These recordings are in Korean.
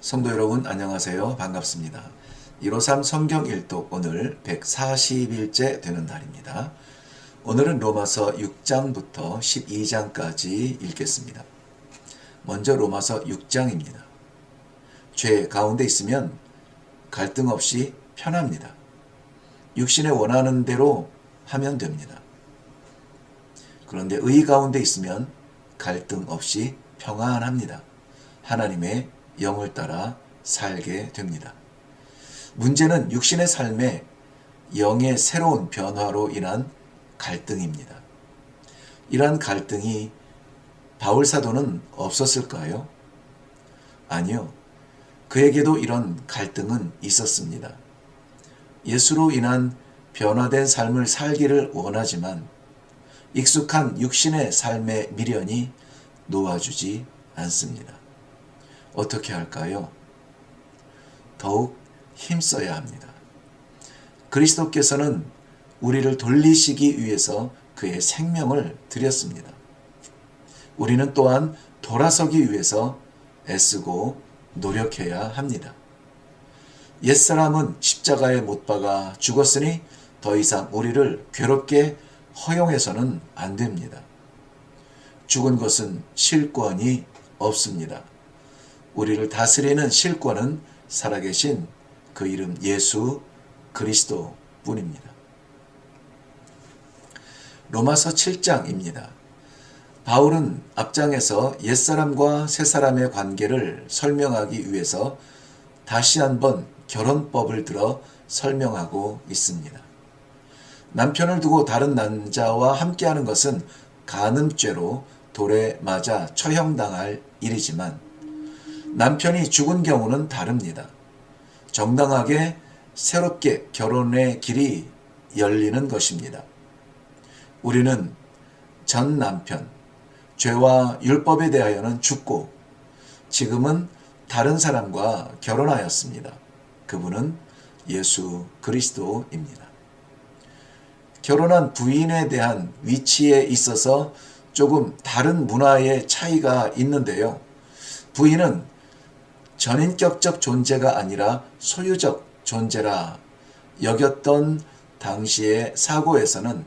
성도 여러분 안녕하세요. 반갑습니다. 153 성경 일독 오늘 140일째 되는 날입니다. 오늘은 로마서 6장부터 12장까지 읽겠습니다. 먼저 로마서 6장입니다. 죄 가운데 있으면 갈등 없이 편합니다. 육신에 원하는 대로 하면 됩니다. 그런데 의 가운데 있으면 갈등 없이 평안합니다. 하나님의 영을 따라 살게 됩니다. 문제는 육신의 삶에 영의 새로운 변화로 인한 갈등입니다. 이러한 갈등이 바울 사도는 없었을까요? 아니요. 그에게도 이런 갈등은 있었습니다. 예수로 인한 변화된 삶을 살기를 원하지만 익숙한 육신의 삶의 미련이 놓아주지 않습니다. 어떻게 할까요? 더욱 힘써야 합니다. 그리스도께서는 우리를 돌리시기 위해서 그의 생명을 드렸습니다. 우리는 또한 돌아서기 위해서 애쓰고 노력해야 합니다. 옛사람은 십자가에 못 박아 죽었으니 더 이상 우리를 괴롭게 허용해서는 안 됩니다. 죽은 것은 실권이 없습니다. 우리를 다스리는 실권은 살아계신 그 이름 예수 그리스도 뿐입니다. 로마서 7장입니다. 바울은 앞장에서 옛사람과 새사람의 관계를 설명하기 위해서 다시 한번 결혼법을 들어 설명하고 있습니다. 남편을 두고 다른 남자와 함께하는 것은 간음죄로 돌에 맞아 처형당할 일이지만 남편이 죽은 경우는 다릅니다. 정당하게 새롭게 결혼의 길이 열리는 것입니다. 우리는 전 남편, 죄와 율법에 대하여는 죽고 지금은 다른 사람과 결혼하였습니다. 그분은 예수 그리스도입니다. 결혼한 부인에 대한 위치에 있어서 조금 다른 문화의 차이가 있는데요. 부인은 전인격적 존재가 아니라 소유적 존재라 여겼던 당시의 사고에서는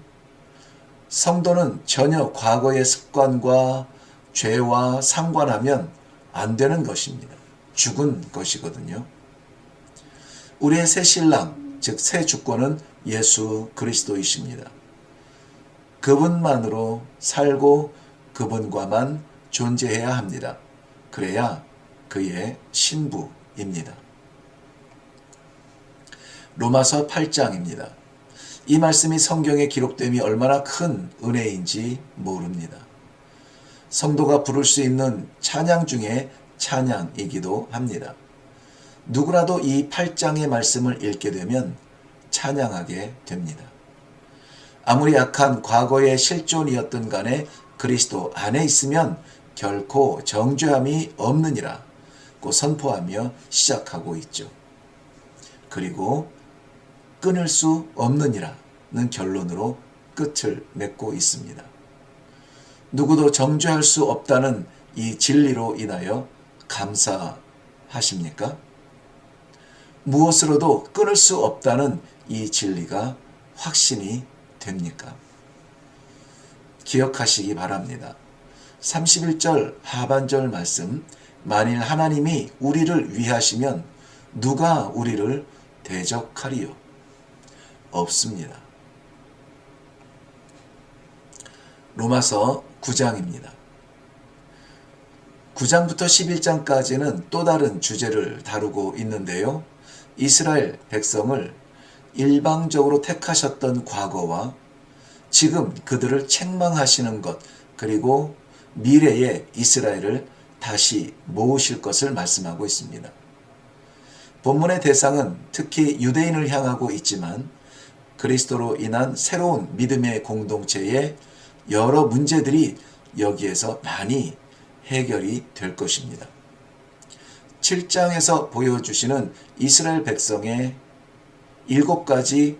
성도는 전혀 과거의 습관과 죄와 상관하면 안 되는 것입니다. 죽은 것이거든요. 우리의 새 신랑, 즉 새 주권은 예수 그리스도이십니다. 그분만으로 살고 그분과만 존재해야 합니다. 그래야 그의 신부입니다. 로마서 8장입니다. 이 말씀이 성경에 기록됨이 얼마나 큰 은혜인지 모릅니다. 성도가 부를 수 있는 찬양 중에 찬양이기도 합니다. 누구라도 이 8장의 말씀을 읽게 되면 찬양하게 됩니다. 아무리 약한 과거의 실존이었던 간에 그리스도 안에 있으면 결코 정죄함이 없느니라 고 선포하며 시작하고 있죠. 그리고 끊을 수 없느니라는 결론으로 끝을 맺고 있습니다. 누구도 정죄할 수 없다는 이 진리로 인하여 감사하십니까? 무엇으로도 끊을 수 없다는 이 진리가 확신이 됩니까? 기억하시기 바랍니다. 31절 하반절 말씀, 만일 하나님이 우리를 위하시면 누가 우리를 대적하리요? 없습니다. 로마서 9장입니다. 9장부터 11장까지는 또 다른 주제를 다루고 있는데요. 이스라엘 백성을 일방적으로 택하셨던 과거와 지금 그들을 책망하시는 것, 그리고 미래의 이스라엘을 다시 모으실 것을 말씀하고 있습니다. 본문의 대상은 특히 유대인을 향하고 있지만 그리스도로 인한 새로운 믿음의 공동체의 여러 문제들이 여기에서 많이 해결이 될 것입니다. 7장에서 보여주시는 이스라엘 백성의 7가지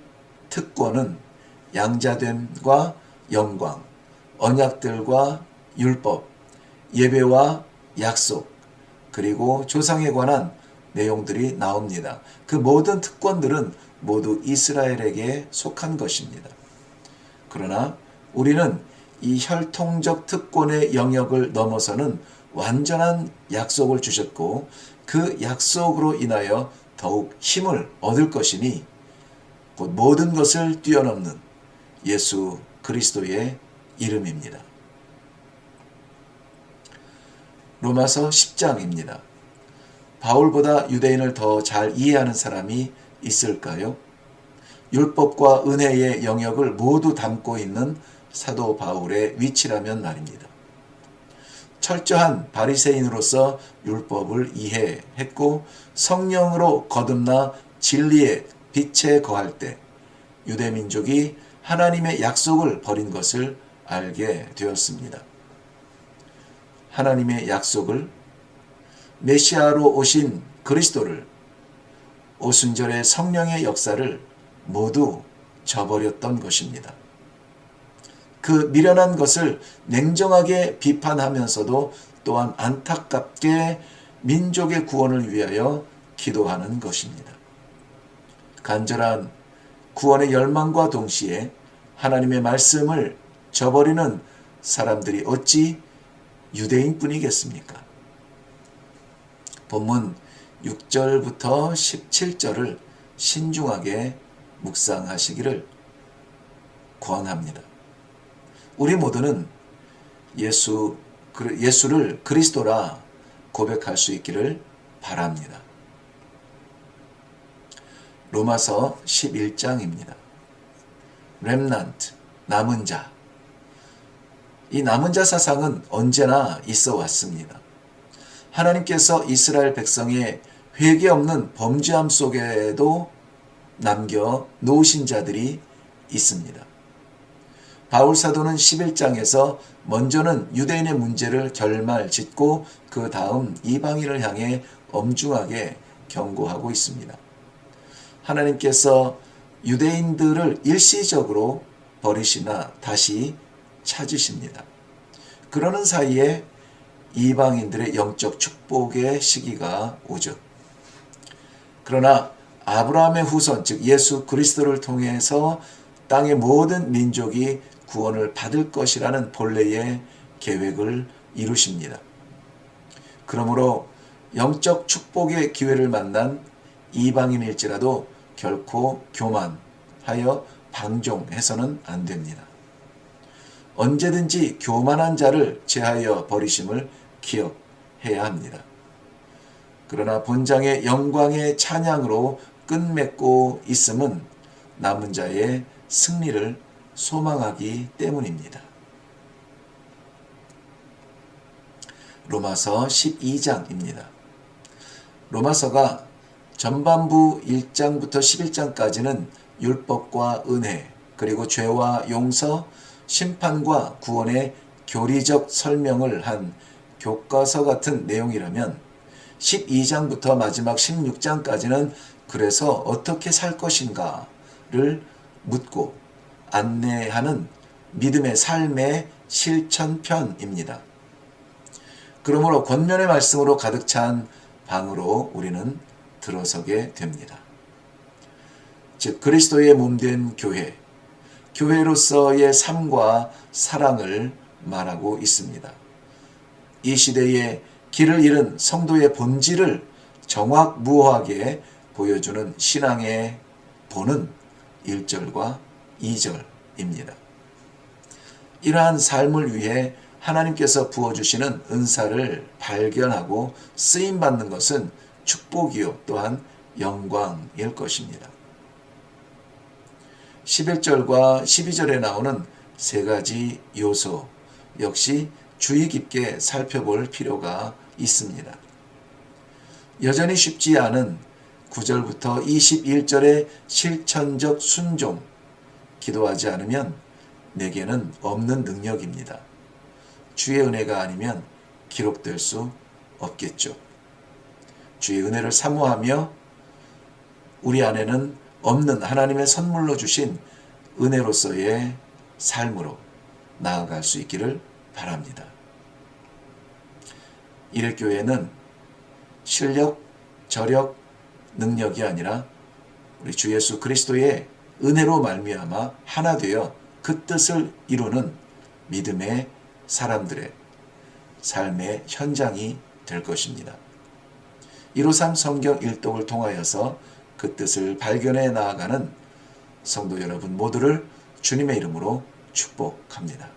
특권은 양자됨과 영광, 언약들과 율법, 예배와 약속, 그리고 조상에 관한 내용들이 나옵니다. 그 모든 특권들은 모두 이스라엘에게 속한 것입니다. 그러나 우리는 이 혈통적 특권의 영역을 넘어서는 완전한 약속을 주셨고 그 약속으로 인하여 더욱 힘을 얻을 것이니 곧 모든 것을 뛰어넘는 예수 그리스도의 이름입니다. 로마서 10장입니다. 바울보다 유대인을 더 잘 이해하는 사람이 있을까요? 율법과 은혜의 영역을 모두 담고 있는 사도 바울의 위치라면 말입니다. 철저한 바리새인으로서 율법을 이해했고 성령으로 거듭나 진리의 빛에 거할 때 유대민족이 하나님의 약속을 버린 것을 알게 되었습니다. 하나님의 약속을, 메시아로 오신 그리스도를, 오순절의 성령의 역사를 모두 저버렸던 것입니다. 그 미련한 것을 냉정하게 비판하면서도 또한 안타깝게 민족의 구원을 위하여 기도하는 것입니다. 간절한 구원의 열망과 동시에 하나님의 말씀을 저버리는 사람들이 어찌 유대인뿐이겠습니까? 본문 6절부터 17절을 신중하게 묵상하시기를 권합니다. 우리 모두는 예수를 그리스도라 고백할 수 있기를 바랍니다. 로마서 11장입니다. 렘넌트, 남은 자. 이 남은 자 사상은 언제나 있어 왔습니다. 하나님께서 이스라엘 백성의 회개 없는 범죄함 속에도 남겨 놓으신 자들이 있습니다. 바울 사도는 11장에서 먼저는 유대인의 문제를 결말짓고 그 다음 이방인을 향해 엄중하게 경고하고 있습니다. 하나님께서 유대인들을 일시적으로 버리시나 다시 찾으십니다. 그러는 사이에 이방인들의 영적 축복의 시기가 오죠. 그러나 아브라함의 후손, 즉 예수 그리스도를 통해서 땅의 모든 민족이 구원을 받을 것이라는 본래의 계획을 이루십니다. 그러므로 영적 축복의 기회를 만난 이방인일지라도 결코 교만하여 방종해서는 안 됩니다. 언제든지 교만한 자를 제하여 버리심을 기억해야 합니다. 그러나 본장의 영광의 찬양으로 끝맺고 있음은 남은 자의 승리를 소망하기 때문입니다. 로마서 12장입니다. 로마서가 전반부 1장부터 11장까지는 율법과 은혜, 그리고 죄와 용서, 심판과 구원의 교리적 설명을 한 교과서 같은 내용이라면 12장부터 마지막 16장까지는 그래서 어떻게 살 것인가를 묻고 안내하는 믿음의 삶의 실천편입니다. 그러므로 권면의 말씀으로 가득 찬 방으로 우리는 들어서게 됩니다. 즉 그리스도의 몸된 교회, 교회로서의 삶과 사랑을 말하고 있습니다. 이 시대에 길을 잃은 성도의 본질을 정확무호하게 보여주는 신앙의 본은 1절과 2절입니다. 이러한 삶을 위해 하나님께서 부어주시는 은사를 발견하고 쓰임받는 것은 축복이요 또한 영광일 것입니다. 11절과 12절에 나오는 세 가지 요소 역시 주의 깊게 살펴볼 필요가 있습니다. 여전히 쉽지 않은 9절부터 21절의 실천적 순종, 기도하지 않으면 내게는 없는 능력입니다. 주의 은혜가 아니면 기록될 수 없겠죠. 주의 은혜를 사모하며 우리 안에는 없는 하나님의 선물로 주신 은혜로서의 삶으로 나아갈 수 있기를 바랍니다. 이래교회는 실력, 저력, 능력이 아니라 우리 주 예수 그리스도의 은혜로 말미암아 하나 되어 그 뜻을 이루는 믿음의 사람들의 삶의 현장이 될 것입니다. 153 성경 일독을 통하여서 그 뜻을 발견해 나아가는 성도 여러분 모두를 주님의 이름으로 축복합니다.